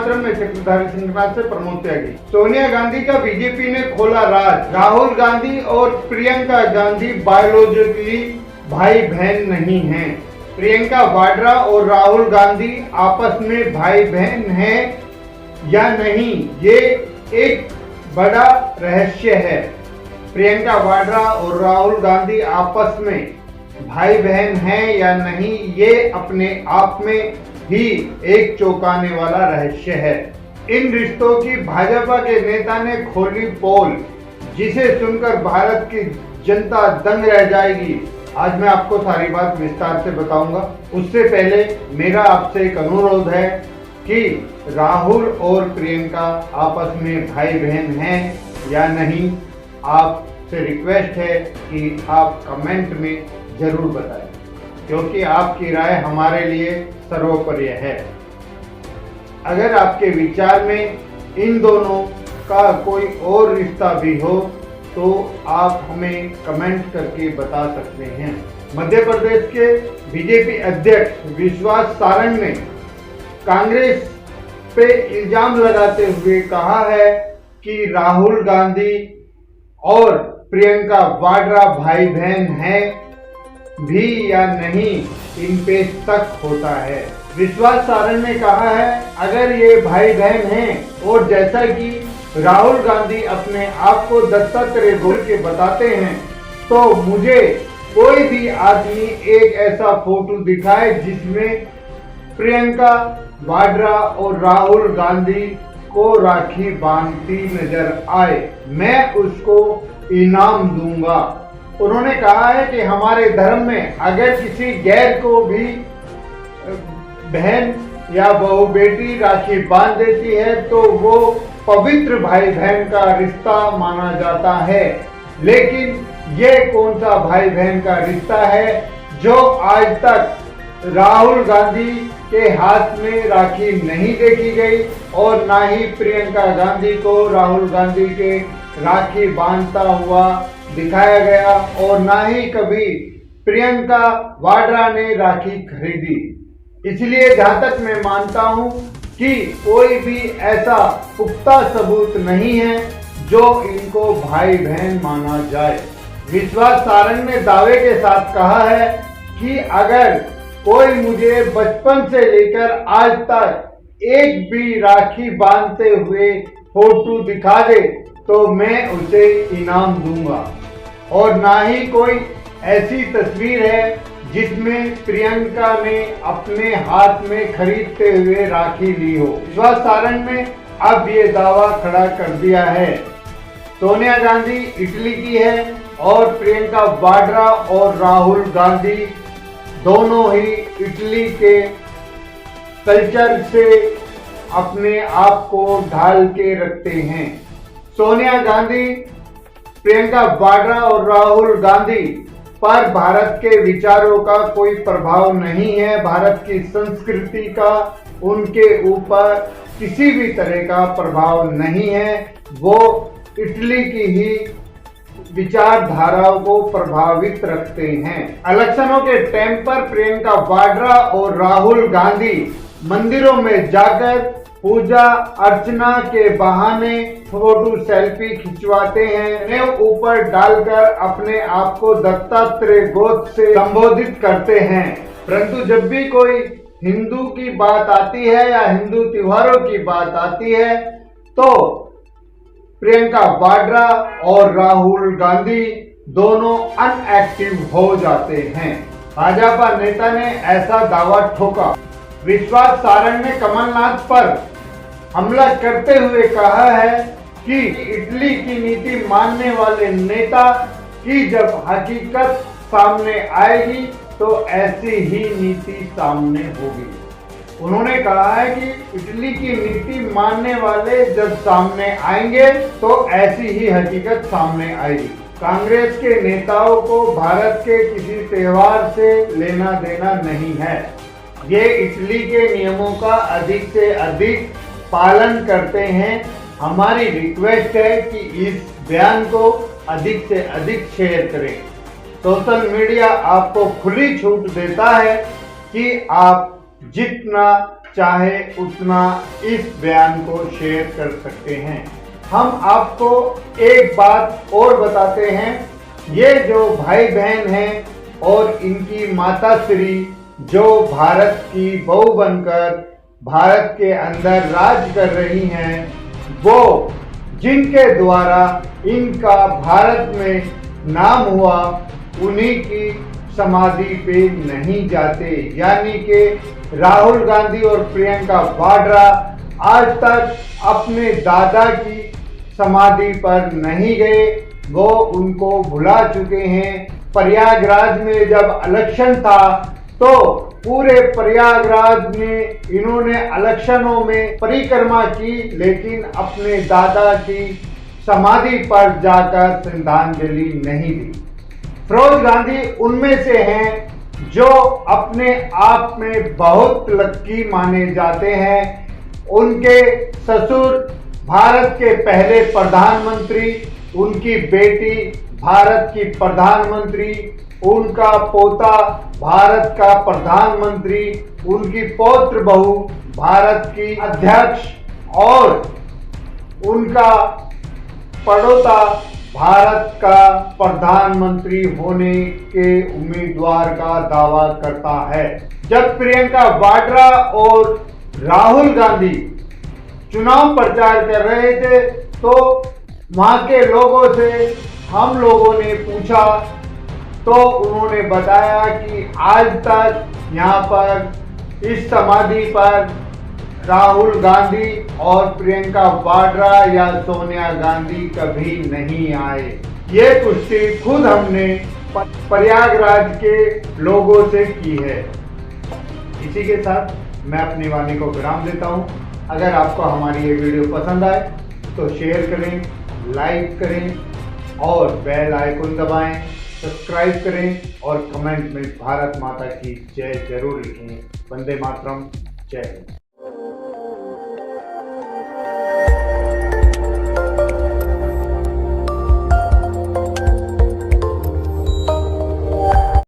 मातरम में चक्रधारी सिंह से प्रमोद त्यागी। सोनिया गांधी का बीजेपी ने खोला राज। राहुल गांधी और प्रियंका गांधी बायोलॉजिकली भाई बहन नहीं हैं। प्रियंका वाड्रा और राहुल गांधी आपस में भाई बहन हैं या नहीं, ये एक बड़ा रहस्य है। प्रियंका वाड्रा और राहुल गांधी आपस में भाई बहन हैं या नहीं, ये अपने आप में ही एक चौंकाने वाला रहस्य है। इन रिश्तों की भाजपा के नेता ने खोली पोल, जिसे सुनकर भारत की जनता दंग रह जाएगी। आज मैं आपको सारी बात विस्तार से बताऊंगा। उससे पहले मेरा आपसे एक अनुरोध है कि राहुल और प्रियंका आपस में भाई बहन हैं या नहीं, आपसे रिक्वेस्ट है कि आप कमेंट में जरूर बताएं, क्योंकि आपकी राय हमारे लिए सर्वोपरि है। अगर आपके विचार में इन दोनों का कोई और रिश्ता भी हो तो आप हमें कमेंट करके बता सकते हैं। मध्य प्रदेश के बीजेपी अध्यक्ष विश्वास सारंग ने कांग्रेस पे इल्जाम लगाते हुए कहा है कि राहुल गांधी और प्रियंका वाड्रा भाई बहन हैं भी या नहीं, इन पे शक होता है। विश्वास सारंग ने कहा है, अगर ये भाई बहन हैं और जैसा कि राहुल गांधी अपने आप को दत्तात्रेय बोल के बताते हैं, तो मुझे कोई भी आदमी एक ऐसा फोटो दिखाए जिसमें प्रियंका वाड्रा और राहुल गांधी को राखी बांधती नजर आए, मैं उसको इनाम दूंगा। उन्होंने कहा है कि हमारे धर्म में अगर किसी गैर को भी बहन या बहू बेटी राखी बांध देती है तो वो पवित्र भाई बहन का रिश्ता माना जाता है। लेकिन ये कौन सा भाई बहन का रिश्ता है जो आज तक राहुल गांधी के हाथ में राखी नहीं देखी गई और ना ही प्रियंका गांधी को राहुल गांधी के राखी बांधता हुआ दिखाया गया और ना ही कभी प्रियंका वाड्रा ने राखी खरीदी। इसलिए जहां तक मैं मानता हूं कि कोई भी ऐसा पुख्ता सबूत नहीं है जो इनको भाई बहन माना जाए। विश्वास सारंग ने दावे के साथ कहा है कि अगर कोई मुझे बचपन से लेकर आज तक एक भी राखी बांधते हुए फोटो दिखा दे तो मैं उसे इनाम दूंगा, और ना ही कोई ऐसी तस्वीर है जिसमें प्रियंका ने अपने हाथ में खरीदते हुए राखी ली हो। विश्वास सारंग ने अब ये दावा खड़ा कर दिया है। सोनिया गांधी इटली की है और प्रियंका वाड्रा और राहुल गांधी दोनों ही इटली के कल्चर से अपने आप को ढाल के रखते हैं। सोनिया गांधी, प्रियंका वाड्रा और राहुल गांधी पर भारत के विचारों का कोई प्रभाव नहीं है। भारत की संस्कृति का उनके ऊपर किसी भी तरह का प्रभाव नहीं है। वो इटली की ही विचारधाराओं को प्रभावित रखते हैं। इलेक्शनों के टाइम पर प्रियंका वाड्रा और राहुल गांधी मंदिरों में जाकर पूजा अर्चना के बहाने फोटो सेल्फी खिंचवाते हैं, ने ऊपर डालकर अपने आप को दत्तात्रेय गोत्र से संबोधित करते हैं। परंतु जब भी कोई हिंदू की बात आती है या हिंदू त्योहारों की बात आती है तो प्रियंका वाड्रा और राहुल गांधी दोनों अनएक्टिव हो जाते हैं। भाजपा नेता ने ऐसा दावा ठोका। विश्वास सारंग ने कमलनाथ पर हमला करते हुए कहा है कि इटली की नीति मानने वाले नेता की जब हकीकत सामने आएगी तो ऐसी ही नीति सामने होगी। उन्होंने कहा है कि इटली की नीति मानने वाले जब सामने आएंगे तो ऐसी ही हकीकत सामने आएगी। कांग्रेस के नेताओं को भारत के किसी त्योहार से लेना देना नहीं है। ये इटली के नियमों का अधिक से अधिक पालन करते हैं। हमारी रिक्वेस्ट है कि इस बयान को अधिक से अधिक शेयर करें। सोशल मीडिया आपको खुली छूट देता है कि आप जितना चाहे उतना इस बयान को शेयर कर सकते हैं। हम आपको एक बात और बताते हैं, ये जो भाई बहन हैं और इनकी माता श्री जो भारत की बहू बनकर भारत के अंदर राज कर रही हैं, वो जिनके द्वारा इनका भारत में नाम हुआ, उन्हीं की समाधि पे नहीं जाते। यानी कि राहुल गांधी और प्रियंका वाड्रा आज तक अपने दादा की समाधि पर नहीं गए, वो उनको भुला चुके हैं। प्रयागराज में जब इलेक्शन था तो पूरे प्रयागराज में इन्होंने इलेक्शनों में परिक्रमा की, लेकिन अपने दादा की समाधि पर जाकर श्रद्धांजलि नहीं दी। फिरोज गांधी उनमें से हैं जो अपने आप में बहुत लक्की माने जाते हैं। उनके ससुर भारत के पहले प्रधानमंत्री, उनकी बेटी भारत की प्रधानमंत्री, उनका पोता भारत का प्रधानमंत्री, उनकी पौत्र बहू भारत की अध्यक्ष और उनका पड़ोता भारत का प्रधानमंत्री होने के उम्मीदवार का दावा करता है। जब प्रियंका वाड्रा और राहुल गांधी चुनाव प्रचार कर रहे थे तो वहां के लोगों से हम लोगों ने पूछा तो उन्होंने बताया कि आज तक यहाँ पर इस समाधि पर राहुल गांधी और प्रियंका वाड्रा या सोनिया गांधी कभी नहीं आए। ये पुष्टि खुद हमने प्रयागराज के लोगों से की है। इसी के साथ मैं अपनी वाणी को विराम देता हूँ। अगर आपको हमारी ये वीडियो पसंद आए तो शेयर करें, लाइक करें और बेल आइकन दबाएं, सब्सक्राइब करें और कमेंट में भारत माता की जय जरूर लिखें। वंदे मातरम, जय हिंद।